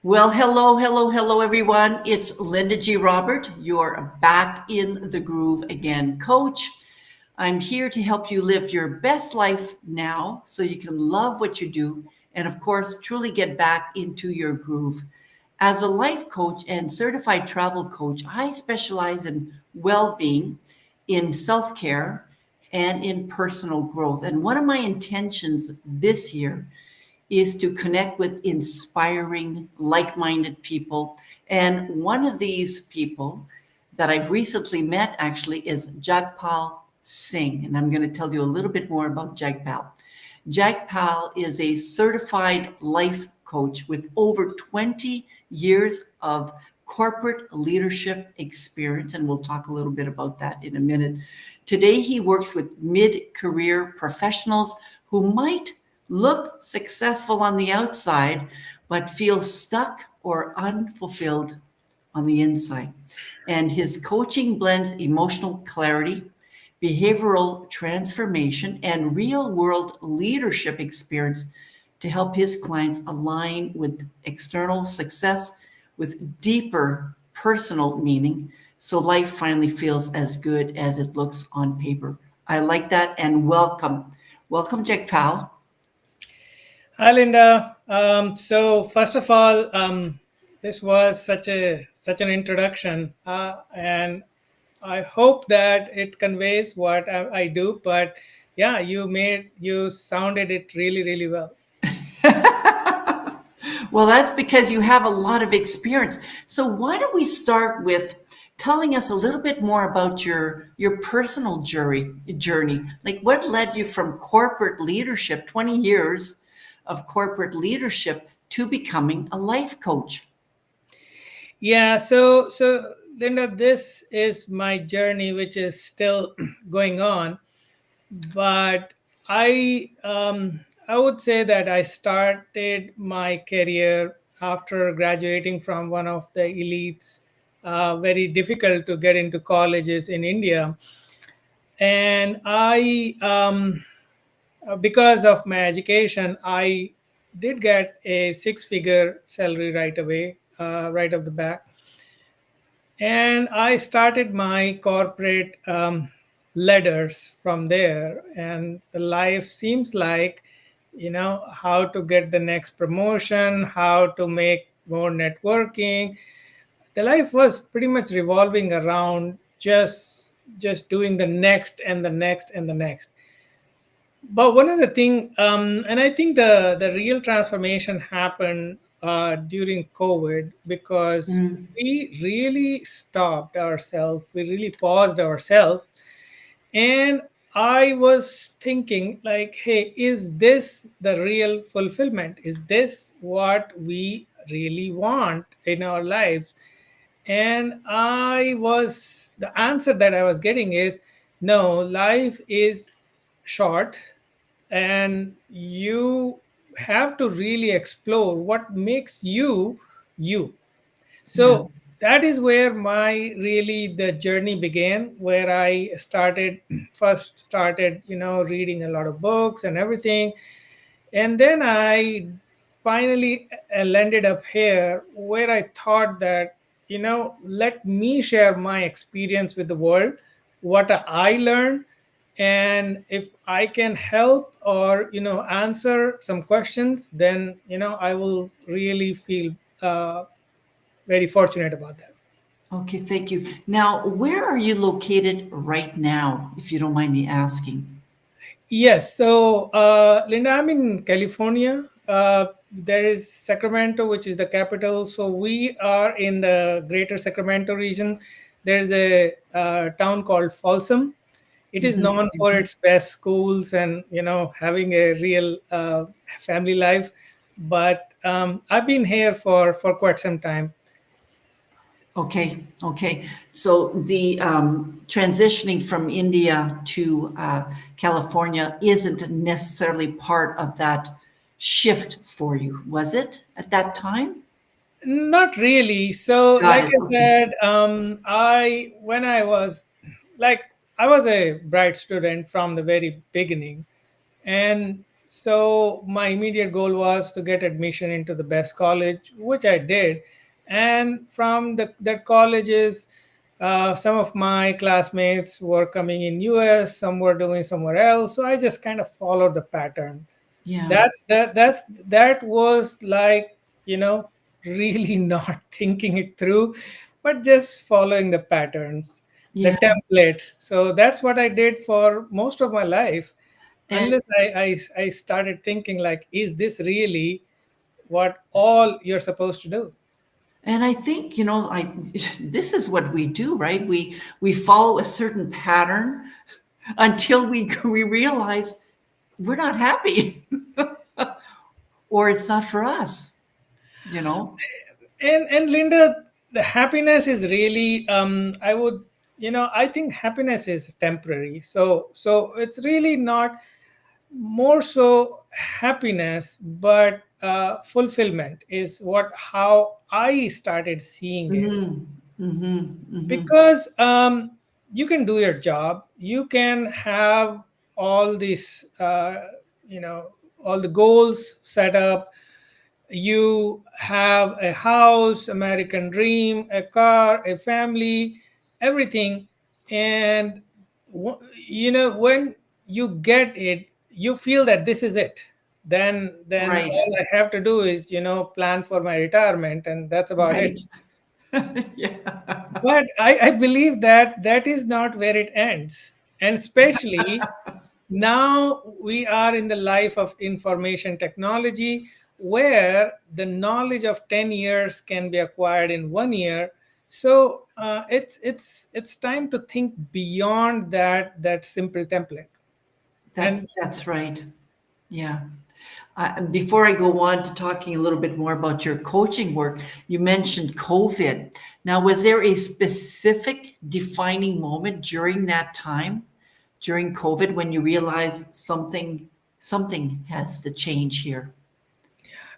Well, hello, hello, hello, everyone. It's Linda G. Robert. You're back in the groove again, coach. I'm here to help you live your best life now so you can love what you do and, of course, truly get back into your groove. As a life coach and certified travel coach, I specialize in well being, in self care, and in personal growth. And one of my intentions this year is to connect with inspiring, like minded people. And one of these people that I've recently met actually is Jagpal Singh. And I'm going to tell you a little bit more about Jagpal. Jagpal is a certified life coach with over 20 years of corporate leadership experience. And we'll talk a little bit about that in a minute. Today, he works with mid career professionals who might look successful on the outside, but feel stuck or unfulfilled on the inside. And his coaching blends emotional clarity, behavioral transformation, and real world leadership experience to help his clients align with external success with deeper personal meaning so life finally feels as good as it looks on paper. I like that and welcome. Welcome, Jack Powell. Hi, Linda. So first of all, this was such an introduction, and I hope that it conveys what I do. But yeah, you sounded it really well. Well, that's because you have a lot of experience. So why don't we start with telling us a little bit more about your personal journey? Like what led you from corporate leadership, 20 years of corporate leadership to becoming a life coach? Yeah. So Linda, this is my journey, which is still going on. But I would say that I started my career after graduating from one of the elites. Very difficult to get into colleges in India, and because of my education, I did get a six-figure salary right away, right off the bat, and I started my corporate ladders from there. And the life seems like, how to get the next promotion, how to make more networking. The life was pretty much revolving around just doing the next and the next and the next. But one of the thing, and I think the real transformation happened during COVID, because we really stopped ourselves, we really paused ourselves, and I was thinking like, hey, is this the real fulfillment? Is this what we really want in our lives? And the answer that I was getting is no, life is short, and you have to really explore what makes you you. Yeah. So that is where my really the journey began, where I started first started reading a lot of books and everything. And then I finally landed up here, where I thought that, let me share my experience with the world, what I learned, and if I can help or answer some questions, then I will really feel very fortunate about that. Okay, thank you. Now, where are you located right now, if you don't mind me asking? Yes. So, Linda, I'm in California. There is Sacramento, which is the capital. So we are in the greater Sacramento region. There's a town called Folsom. It is Mhm. known for its best schools and having a real family life. But I've been here for quite some time. Okay, okay. So the transitioning from India to California isn't necessarily part of that shift for you, was it at that time? Not really. So, Got like it. I Okay. said, I when I was like I was a bright student from the very beginning, and So my immediate goal was to get admission into the best college, which I did. And from that colleges, some of my classmates were coming in US, some were doing somewhere else. So I just kind of followed the pattern. Yeah. That was like, really not thinking it through, but just following the patterns, the Yeah. template. So that's what I did for most of my life, And unless I started thinking like, is this really what all you're supposed to do? and I think, I this is what we do, right? We follow a certain pattern until we realize we're not happy or it's not for us, you know? And Linda, the happiness is really, I would, I think happiness is temporary. So it's really not more so happiness, but fulfillment is what how I started seeing it. Mm-hmm. Mm-hmm. Mm-hmm. Because you can do your job, you can have all these all the goals set up, you have a house, American dream, a car, a family, everything. And when you get it, you feel that this is it. Then Right. all I have to do is plan for my retirement, and that's about it. Right. Yeah. But I believe that that is not where it ends. And especially now we are in the life of information technology, where the knowledge of 10 years can be acquired in 1 year. So it's time to think beyond that simple template. That's And that's right. Yeah. Before I go on to talking a little bit more about your coaching work, you mentioned COVID. Now, was there a specific defining moment during that time, during COVID, when you realized something has to change here?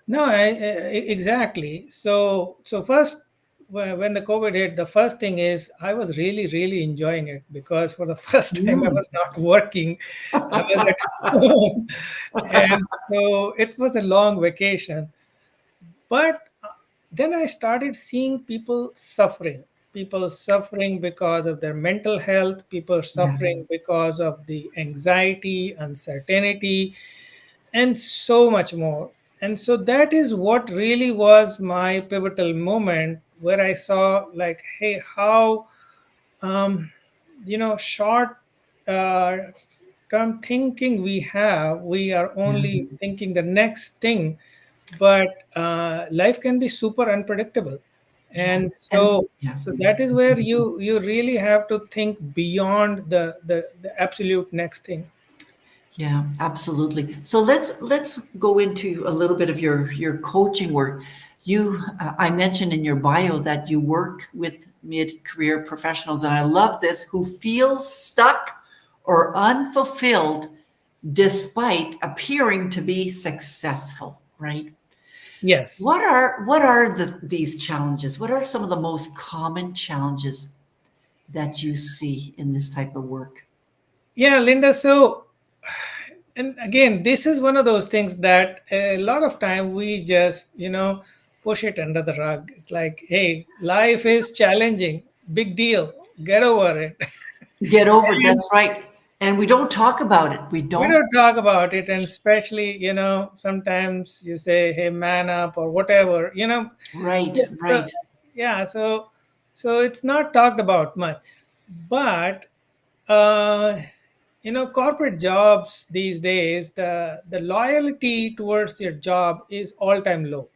no, exactly. So first, when the COVID hit, the first thing is I was really, really enjoying it, because for the first time I Mm, was not working. I was at home. And so it was a long vacation. But then I started seeing people suffering because of their mental health, people yeah, suffering because of the anxiety, uncertainty, and so much more. And so that is what really was my pivotal moment, where I saw like, hey, how um, short uh, term thinking we have. We are yeah, only thinking the next thing, but life can be super unpredictable. yeah. And And so yeah. so that is where you really have to think beyond the absolute next thing. Yeah, absolutely. So let's go into a little bit of your coaching work. I mentioned in your bio that you work with mid-career professionals, and I love this, who feel stuck or unfulfilled despite appearing to be successful, right? Yes. What are these challenges? What are some of the most common challenges that you see in this type of work? Yeah, Linda. So, and again, this is one of those things that a lot of time we just, push it under the rug. It's like, hey, life is challenging. Big deal. Get over it. Get over, And that's right. And we don't talk about it. We we don't. don't talk about it. And especially, sometimes you say, hey, man up or whatever, Right, So, right. yeah. So it's not talked about much. But uh, corporate jobs these days, the loyalty towards your job is all time low.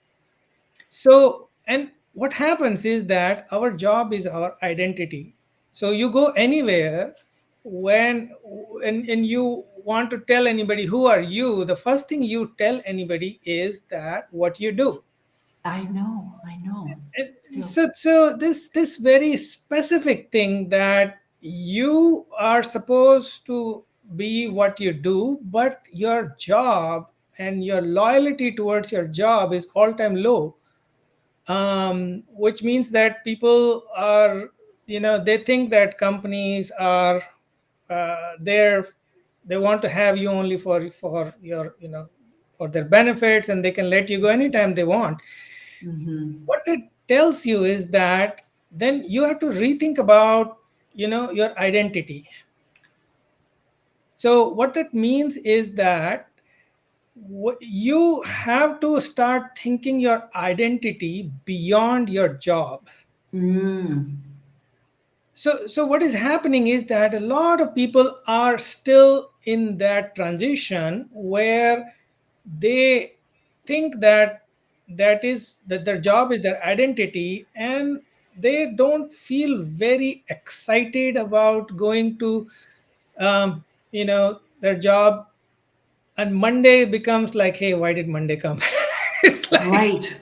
So, and what happens is that our job is our identity. So you go anywhere, when and you want to tell anybody who are you, the first thing you tell anybody is that what you do. I know, I know. And Still, so this very specific thing, that you are supposed to be what you do, but your job and your loyalty towards your job is all time low. Which means that people are, they think that companies are there They want to have you only for your, for their benefits, and they can let you go anytime they want. Hmm. What it tells you is that then you have to rethink about, your identity. So what that means is that you have to start thinking your identity beyond your job. Mm. So what is happening is that a lot of people are still in that transition where they think that that their job is their identity, and they don't feel very excited about going to their job, and Monday becomes like, hey, why did Monday come? It's like, Right.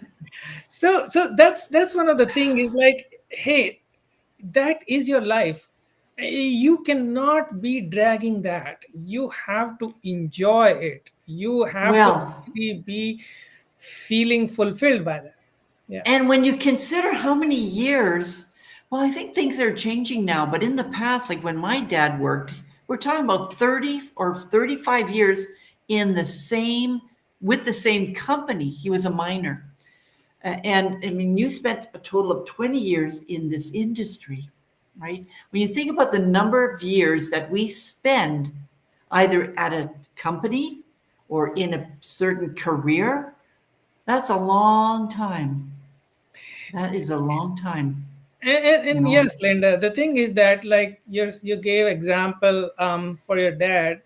so that's one of the thing is like, hey, that is your life. You cannot be dragging that. You have to enjoy it. You have to Well, actually be feeling fulfilled by that. Yeah. and when you consider how many years, well, I think things are changing now, but in the past, like when my dad worked, we're talking about 30 or 35 years in the same, with the same company. He was a miner. And I mean, you spent a total of 20 years in this industry, right? When you think about the number of years that we spend either at a company or in a certain career, that's a long time. That is a long time, you And know? yes, Linda, the thing is that, like, you gave example for your dad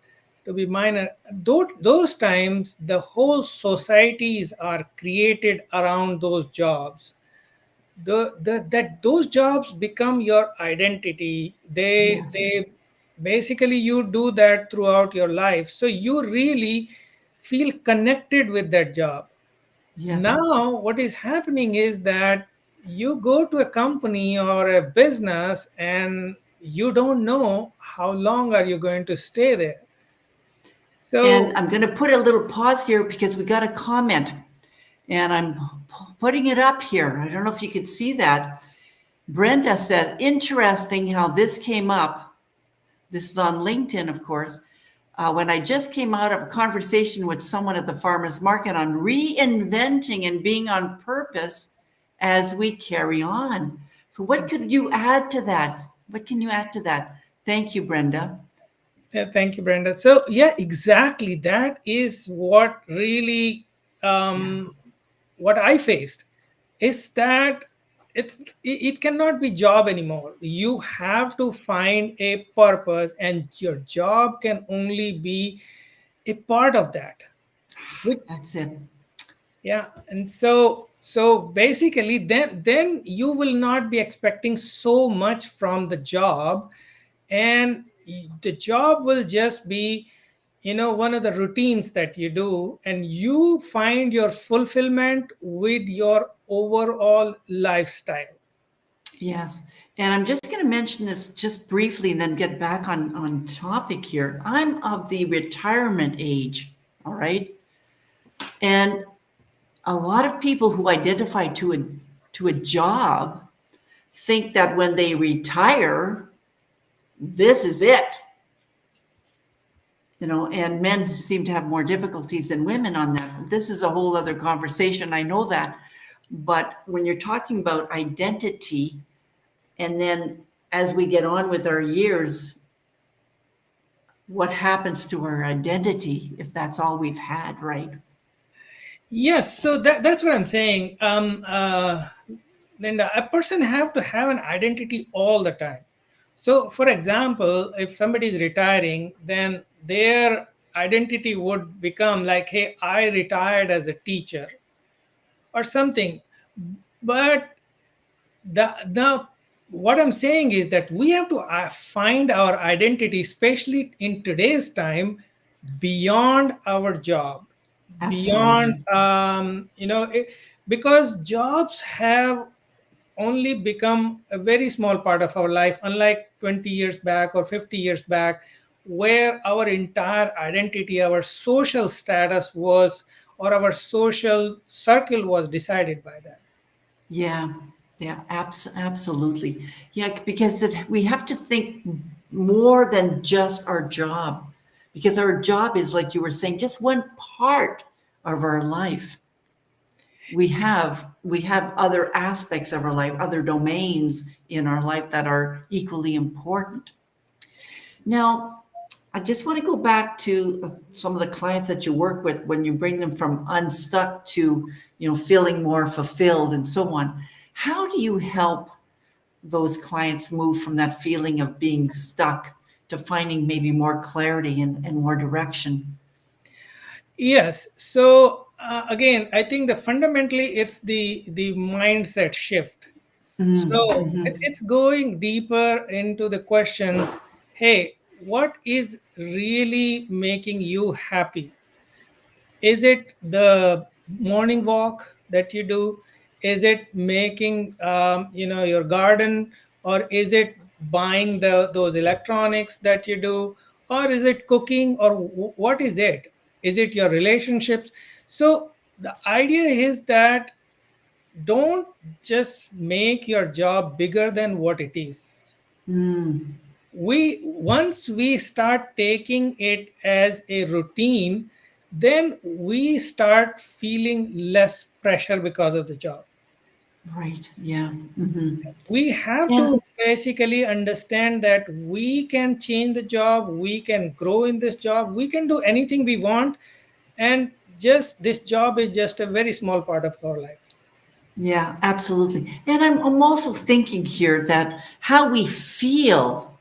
to be minor. Those times the whole societies are created around those jobs. That those jobs become your identity. they Yes, they basically, you do that throughout your life, so you really feel connected with that job. yes. Now what is happening is that you go to a company or a business, and you don't know how long are you going to stay there. And So I'm going to put a little pause here because we got a comment and I'm putting it up here. I don't know if you could see that. Brenda says, interesting how this came up. This is on LinkedIn, of course. When I just came out of a conversation with someone at the farmer's market on reinventing and being on purpose as we carry on. So, what could you add to that? What can you add to that? Thank you, Brenda. yeah, thank you, Brenda. So yeah, exactly, that is what really, Yeah. what I faced is that it cannot be job anymore. You have to find a purpose, and your job can only be a part of that. Which, That's it. yeah, and so basically, then you will not be expecting so much from the job, and the job will just be, one of the routines that you do, and you find your fulfillment with your overall lifestyle. Yes. And I'm just going to mention this just briefly and then get back on topic here. I'm of the retirement age. All right. And a lot of people who identify to a job think that when they retire, this is it. And men seem to have more difficulties than women on that. This is a whole other conversation. I know that. But when you're talking about identity, and then as we get on with our years, what happens to our identity if that's all we've had, right? Yes, so that's what I'm saying. Linda, a person have to have an identity all the time. So, for example, if somebody is retiring, then their identity would become like, "Hey, I retired as a teacher," or something. But the what I'm saying is that we have to find our identity, especially in today's time, beyond our job, beyond, Absolutely. because jobs have only become a very small part of our life, unlike 20 years back or 50 years back, where our entire identity, our social status was, or our social circle was decided by that. Yeah, yeah, absolutely. Yeah, because we have to think more than just our job. because our job is, like you were saying, just one part of our life. We have other aspects of our life, other domains in our life that are equally important. Now, I just want to go back to some of the clients that you work with when you bring them from unstuck to, feeling more fulfilled and so on. How do you help those clients move from that feeling of being stuck to finding maybe more clarity and more direction? Yes. So again, I think the fundamentally it's the mindset shift. So it's going deeper into the questions. Hey, what is really making you happy? Is it the morning walk that you do? Is it making your garden, or is it buying those electronics that you do, or is it cooking, or what is it? Is it your relationships? So the idea is that don't just make your job bigger than what it is. We Once we start taking it as a routine, then we start feeling less pressure because of the job. Right. Yeah. We have to And basically understand that we can change the job, we can grow in this job, we can do anything we want, and just this job is just a very small part of our life. yeah, absolutely. And I'm also thinking here that how we feel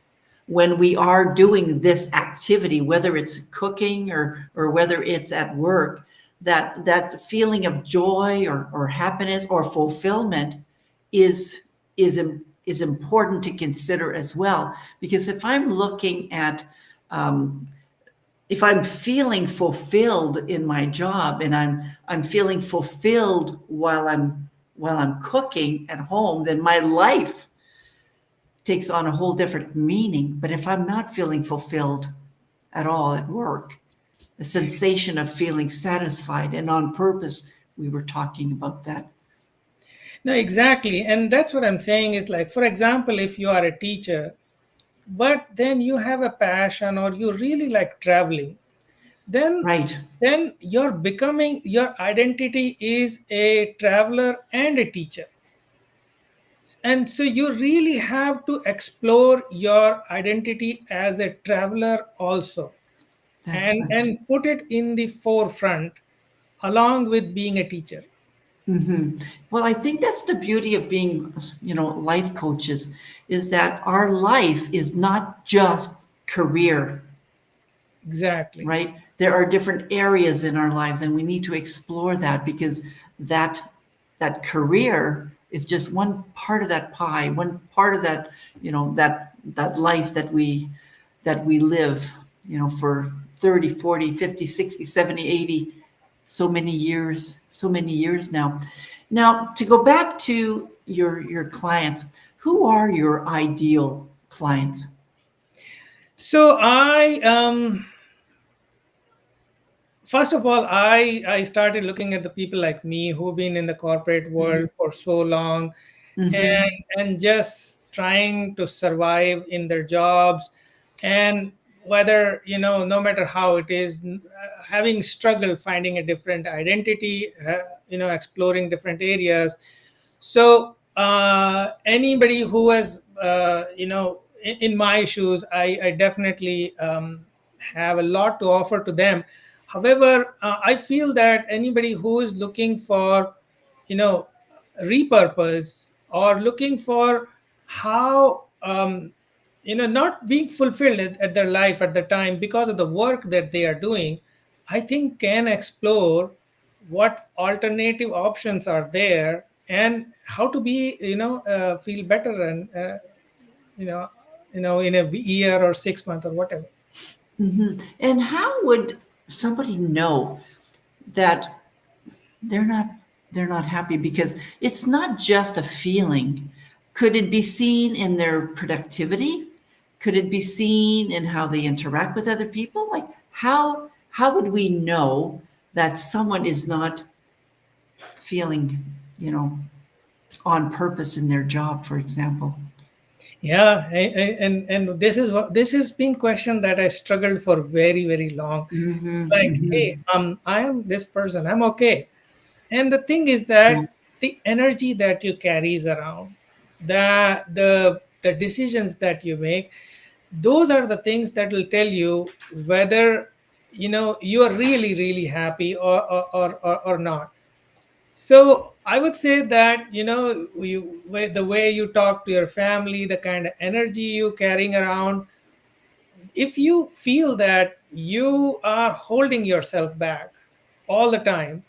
when we are doing this activity, whether it's cooking or whether it's at work, that feeling of joy or happiness or fulfillment is is important to consider as well. Because if I'm looking at if I'm feeling fulfilled in my job and I'm feeling fulfilled while I'm cooking at home, then my life takes on a whole different meaning. But if I'm not feeling fulfilled at all at work, the sensation of feeling satisfied and on purpose, we were talking about that. No, exactly. And that's what I'm saying is, like, for example, if you are a teacher, but then you have a passion or you really like traveling, then Right. your identity is a traveler and a teacher. And so you really have to explore your identity as a traveler also, That's and right. put it in the forefront along with being a teacher. Well, I think that's the beauty of being, life coaches, is that our life is not just career, Exactly. right? There are different areas in our lives, and we need to explore that because that that career is just one part of that pie, one part of that, that life that we live, for 30, 40, 50, 60, 70, 80, so many years now. Now, to go back to your clients, who are your ideal clients? So I first of all, I started looking at the people like me who've been in the corporate world for so long, and just trying to survive in their jobs, and whether, no matter how it is, having struggle finding a different identity, exploring different areas. So anybody who has, in my shoes, I definitely have a lot to offer to them. However, I feel that anybody who is looking for, you know repurpose, or looking for how, not being fulfilled at their life at the time because of the work that they are doing, I think can explore what alternative options are there, and how to be, feel better, and you know in a year or 6 months or whatever. And how would somebody know that they're not they're not happy? Because it's not just a feeling. Could it be seen in their productivity? Could it be seen in how they interact with other people? Like how would we know that someone is not feeling, you know, on purpose in their job, for example? Yeah, and this is what this has been question that I struggled for very very long. It's Mm-hmm, like, hey, mm-hmm. I am this person, I'm okay. And the thing is Yeah. that the energy that you carries around, the decisions that you make, those are the things that will tell you whether you are really really happy or not. So I would say that the way you talk to your family, the kind of energy you carrying around, if you feel that you are holding yourself back all the time,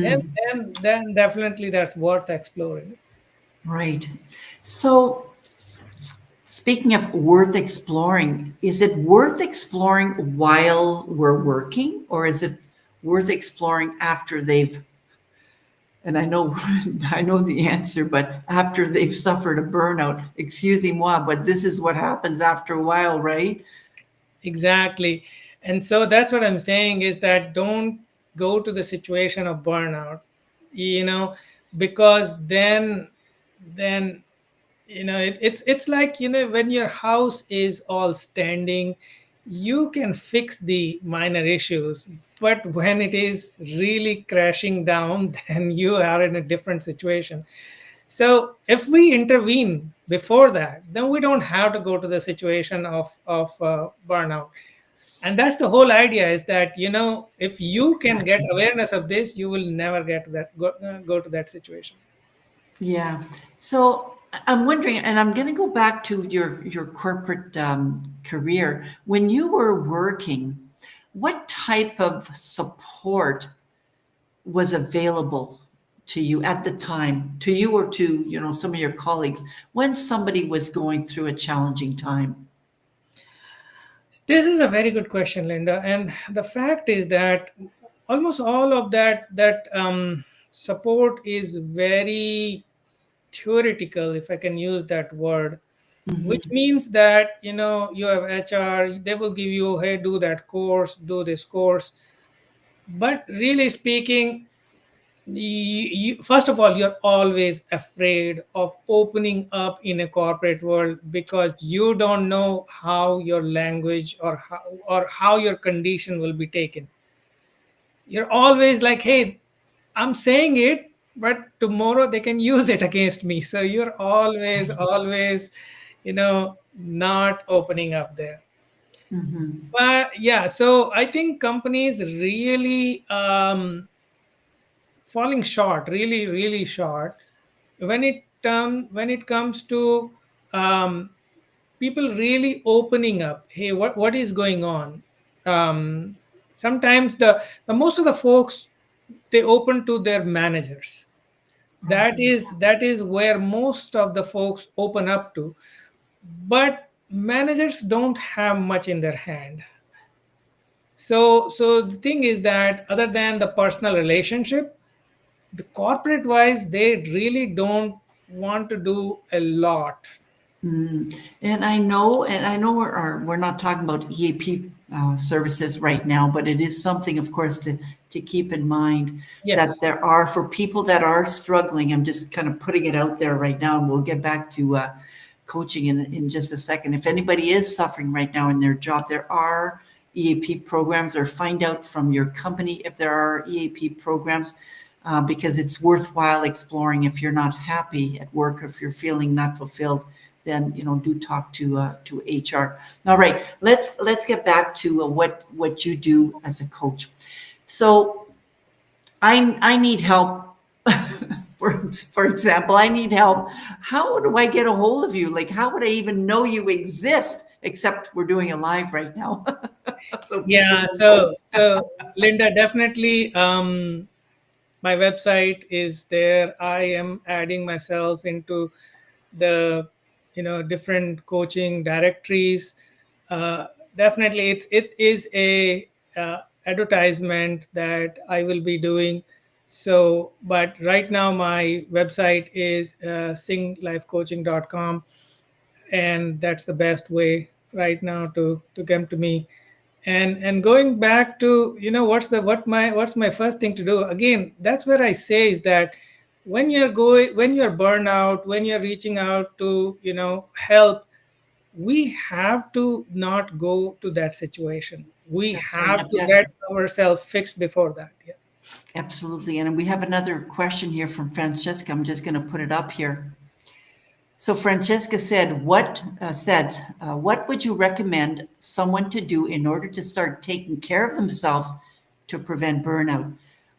then Mm, then definitely that's worth exploring. right. So, speaking of worth exploring, is it worth exploring while we're working, or is it worth exploring after they've, and I know I know the answer, but after they've suffered a burnout, excusez-moi, but this is what happens after a while, right? Exactly. And so that's what I'm saying is that don't go to the situation of burnout, you know, because then it's like, when your house is all standing, you can fix the minor issues, but when it is really crashing down, then you are in a different situation. So if we intervene before that, then we don't have to go to the situation of burnout. And that's the whole idea, is that if you can get Exactly. awareness of this, you will never get to that go to that situation. Yeah. So I'm wondering, and I'm going to go back to your corporate career. When you were working, what type of support was available to you at the time, to you or to some of your colleagues, when somebody was going through a challenging time? This is a very good question, Linda. And the fact is that almost all of that support is very theoretical, if I can use that word, which means that you have HR, they will give you, hey, do that course, do this course. But really speaking, first of all, you're always afraid of opening up in a corporate world because you don't know how your language or how your condition will be taken. You're always like, hey, I'm saying it, but tomorrow they can use it against me. So you're always not opening up there. Hmm. But yeah, so I think companies really falling short, really really short, when it comes to um, people really opening up, hey, what is going on. Sometimes the most of the folks, they open to their managers. That is where most of the folks open up to, but managers don't have much in their hand. So the thing is that other than the personal relationship, the corporate wise, they really don't want to do a lot. And I know we're not talking about EAP services right now, but it is something, of course, to keep in mind that Yes. there are for people that are struggling. I'm just kind of putting it out there right now, and we'll get back to coaching in just a second. If anybody is suffering right now in their job, there are EAP programs, or find out from your company if there are EAP programs. Because it's worthwhile exploring. If you're not happy at work, if you're feeling not fulfilled, then do talk to HR. All right, let's get back to what you do as a coach. So I need help. For example, I need help. How do I get a hold of you? Like, how would I even know you exist? Except we're doing a live right now, so people Yeah. don't know. So Linda, definitely. My website is there. I am adding myself into the different coaching directories. uh, Definitely it is a advertisement that I will be doing. So but right now my website is singlifecoaching.com, and that's the best way right now to come to me. And going back to what's my first thing to do, again, that's where I say is that when you're burned out, when you're reaching out to help, we have to not go to that situation. We That's right. have I've to got get ourselves fixed before that. Yeah. absolutely. And we have another question here from Francesca. I'm just going to put it up here. So Francesca said, what would you recommend someone to do in order to start taking care of themselves to prevent burnout?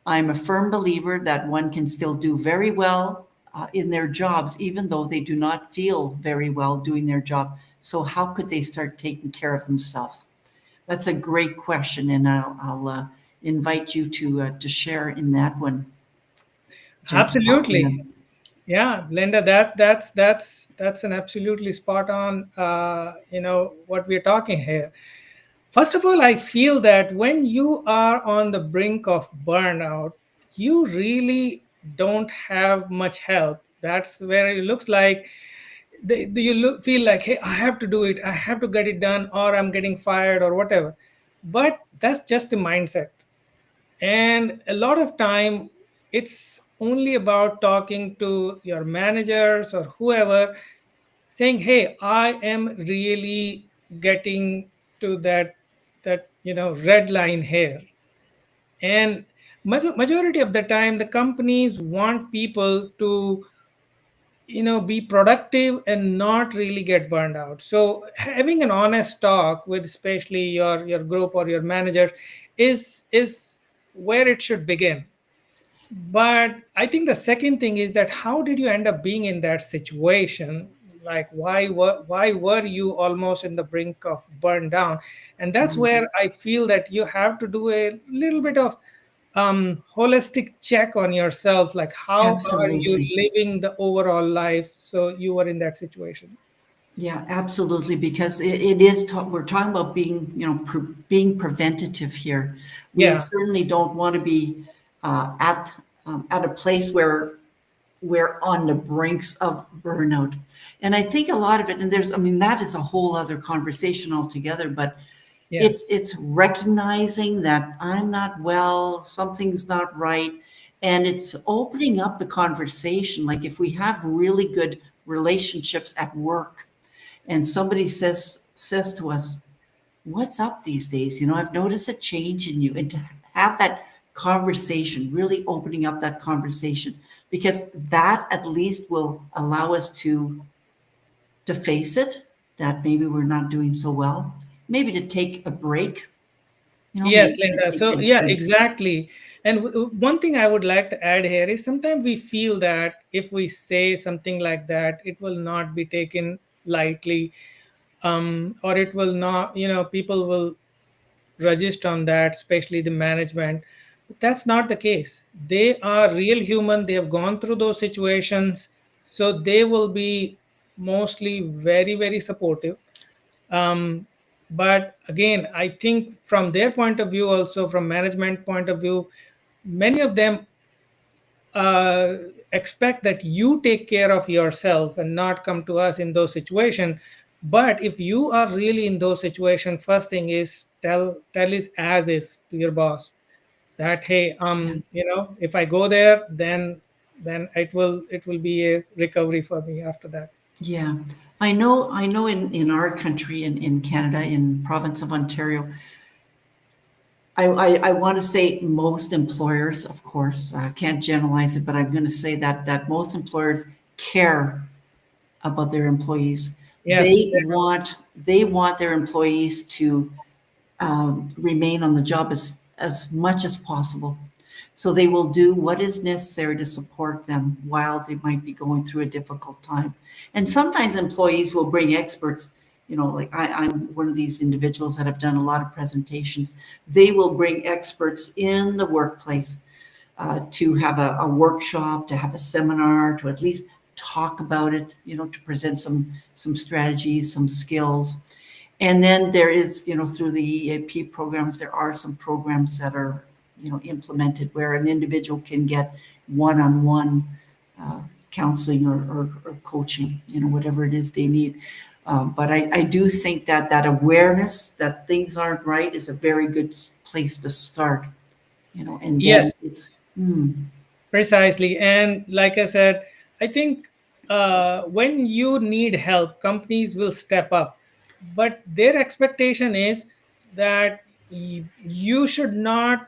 I'm a firm believer that one can still do very well in their jobs, even though they do not feel very well doing their job. So how could they start taking care of themselves? That's a great question, and I'll invite you to share in that one, Jagpal. Yeah, Absolutely. Yeah, Linda, that's an absolutely spot on. What we're talking here. First of all, I feel that when you are on the brink of burnout, you really don't have much help. That's where it looks like feel like, hey, I have to do it, I have to get it done, or I'm getting fired, or whatever. But that's just the mindset. And a lot of time, it's only about talking to your managers or whoever, saying, hey, I am really getting to that red line here. And majority of the time, the companies want people to be productive and not really get burned out. So having an honest talk with especially your group or your managers is where it should begin. But I think the second thing is that how did you end up being in that situation? Like why were you almost in the brink of burn down? And that's where I feel that you have to do a little bit of holistic check on yourself. Like how are you absolutely. living the overall life? So you were in that situation. Yeah, absolutely. Because it is, we're talking about being, being preventative here. We Yeah. certainly don't want to be at a place where we're on the brinks of burnout. And I think a lot of it, and I mean, that is a whole other conversation altogether, but it's Yes. it's recognizing that I'm not well, something's not right, and it's opening up the conversation. Like if we have really good relationships at work, and somebody says to us, "What's up these days? I've noticed a change in you," and to have that conversation, really opening up that conversation, because that at least will allow us to face it, that maybe we're not doing so well, maybe to take a break, Yes, maybe to Linda. take So, a yeah, break. exactly. And one thing I would like to add here is sometimes we feel that if we say something like that, it will not be taken lightly, or it will not, people will register on that, especially the management. But that's not the case. They are real human. They have gone through those situations. So they will be mostly very, very supportive. um, but again, I think from their point of view, also from management point of view, many of them uh, expect that you take care of yourself and not come to us in those situations. But if you are really in those situations, first thing is tell is as is to your boss, that hey, Yeah. if I go there, then it will be a recovery for me after that. Yeah. I know in our country, in Canada, in province of Ontario, I want to say most employers, of course, can't generalize it, but I'm going to say that most employers care about their employees. Yes. They want their employees to remain on the job as much as possible. So they will do what is necessary to support them while they might be going through a difficult time. And sometimes employees will bring experts, like I'm one of these individuals that have done a lot of presentations. They will bring experts in the workplace to have a workshop, to have a seminar, to at least talk about it, to present some strategies, some skills. And then there is, through the EAP programs, there are some programs that are, implemented where an individual can get one-on-one uh, counseling or coaching, whatever it is they need. But I do think that awareness that things aren't right is a very good place to start, and then Yes. it's, hmm, Precisely. And like I said, I think when you need help, companies will step up. But their expectation is that you should not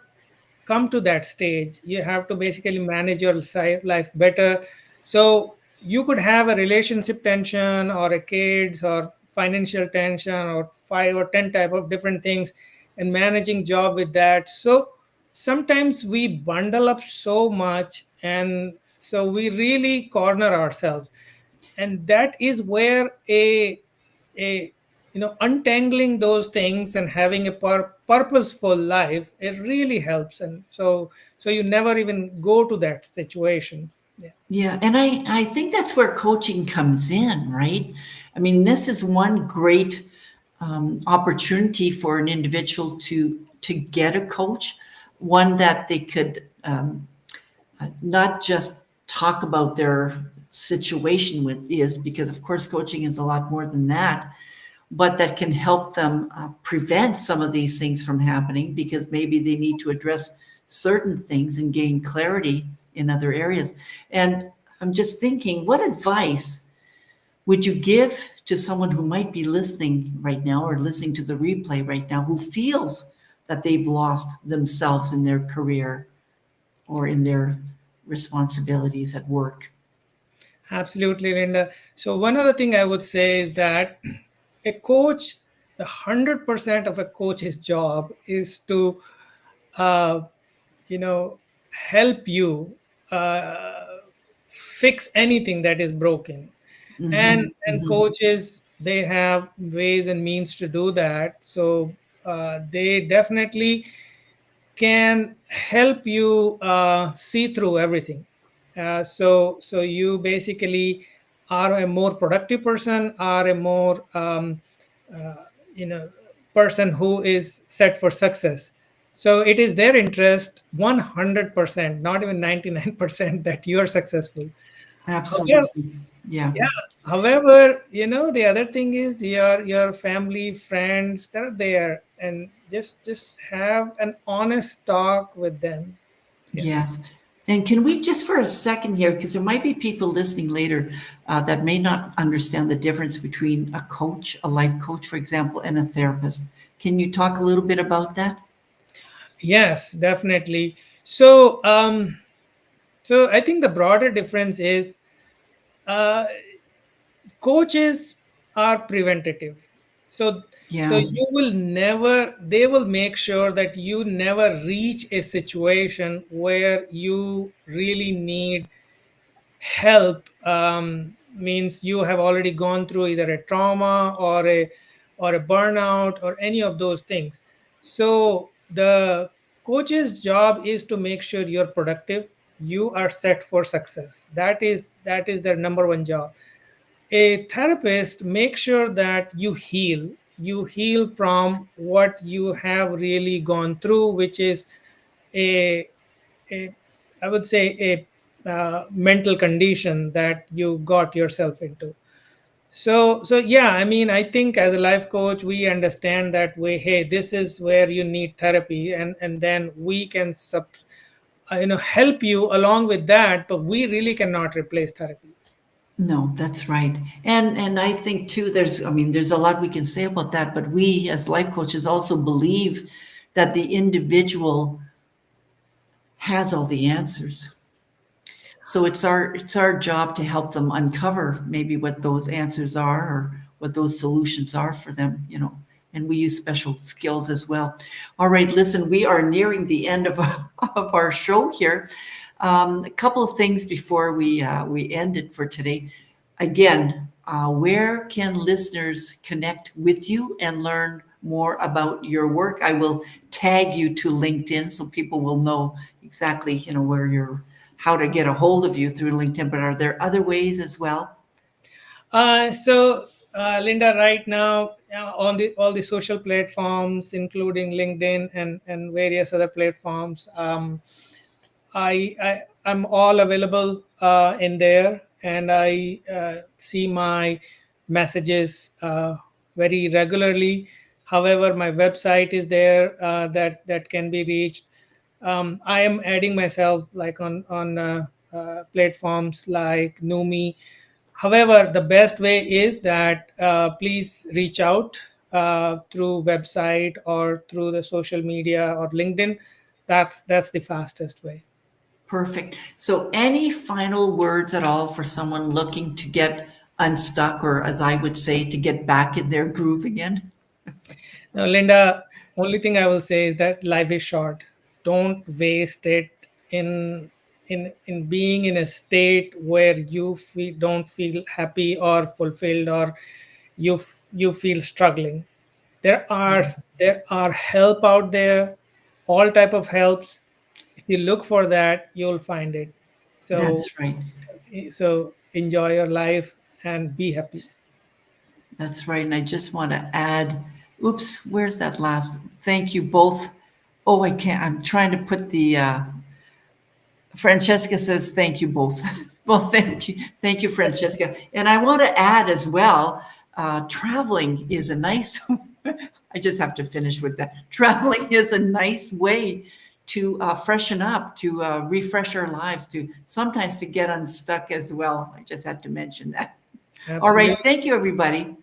come to that stage. You have to basically manage your life better. So you could have a relationship tension or a kids or financial tension or 5 or 10 type of different things, and managing job with that. So sometimes we bundle up so much, and so we really corner ourselves, and that is where a untangling those things and having a purposeful life, it really helps. And so you never even go to that situation. Yeah. Yeah, and I think that's where coaching comes in, right? I mean, this is one great opportunity for an individual to get a coach, one that they could not just talk about their situation with is because of course coaching is a lot more than that, but that can help them prevent some of these things from happening because maybe they need to address certain things and gain clarity in other areas. And I'm just thinking, what advice would you give to someone who might be listening right now or listening to the replay right now who feels that they've lost themselves in their career or in their responsibilities at work? Absolutely, Linda. So one other thing I would say is that a coach, the 100% of a coach's job is to uh, you know help you uh, fix anything that is broken. and Hmm. and Hmm. coaches, they have ways and means to do that. So they definitely can help you see through everything. So you basically are a more productive person, are a more uh, you know person who is set for success. So it is their interest 100%, not even 99%, that you are successful. However, Absolutely. Yeah. yeah. However, the other thing is your family, friends, they're there, and just have an honest talk with them. Yeah. Yes. And can we just for a second here, because there might be people listening later that may not understand the difference between a coach, a life coach, for example, and a therapist. Can you talk a little bit about that? Yes, definitely. So I think the broader difference is uh, coaches are preventative. So so Yeah. you will never they will make sure that you never reach a situation where you really need help. Means you have already gone through either a trauma or a burnout or any of those things. So the coach's job is to make sure you're productive, you are set for success. That is their number one job. A therapist makes sure that you heal from what you have really gone through, which is a a I would say a mental condition that you got yourself into. So yeah, I mean, I think as a life coach, we understand that way. Hey, this is where you need therapy, and then we can help you along with that, but we really cannot replace therapy. No, that's right. And I think too, I mean, there's a lot we can say about that, but we as life coaches also believe that the individual has all the answers. So it's our job to help them uncover maybe what those answers are or what those solutions are for them, and we use special skills as well. All right, listen, we are nearing the end of, of our show here. A couple of things before we end it for today. Again, where can listeners connect with you and learn more about your work? I will tag you to LinkedIn so people will know exactly, where you're, how to get a hold of you through LinkedIn. But are there other ways as well? Linda, right now, on the all the social platforms, including LinkedIn and various other platforms, I'm all available in there, and I see my messages very regularly. However, my website is there, that can be reached. I am adding myself like on platforms like Numi. However, the best way is that please reach out through website or through the social media or LinkedIn. That's the fastest way. Perfect. So, any final words at all for someone looking to get unstuck, or as I would say, to get back in their groove again? Now, Linda, only thing I will say is that life is short. Don't waste it in in being in a state where don't feel happy or fulfilled, or you feel struggling. There are help out there, all type of helps. If you look for that, you'll find it. So That's right. so enjoy your life and be happy. That's right. And I just want to add, oops, where's that last? Thank you both. Oh, I can't. I'm trying to put the Francesca says, thank you both. Well, thank you. Thank you, Francesca. And I want to add as well, traveling is a nice, I just have to finish with that. Traveling is a nice way to freshen up, to refresh our lives, to sometimes to get unstuck as well. I just had to mention that. All right. Absolutely. Thank you, everybody.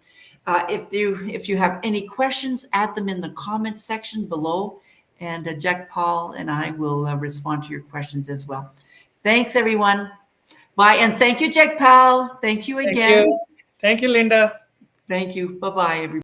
If you have any questions, add them in the comment section below, and Jack Paul and I will respond to your questions as well. Thanks, everyone. Bye, and thank you, Jack Paul. Thank you Thank again. you. Thank you, Linda. Thank you. Bye, bye, everybody.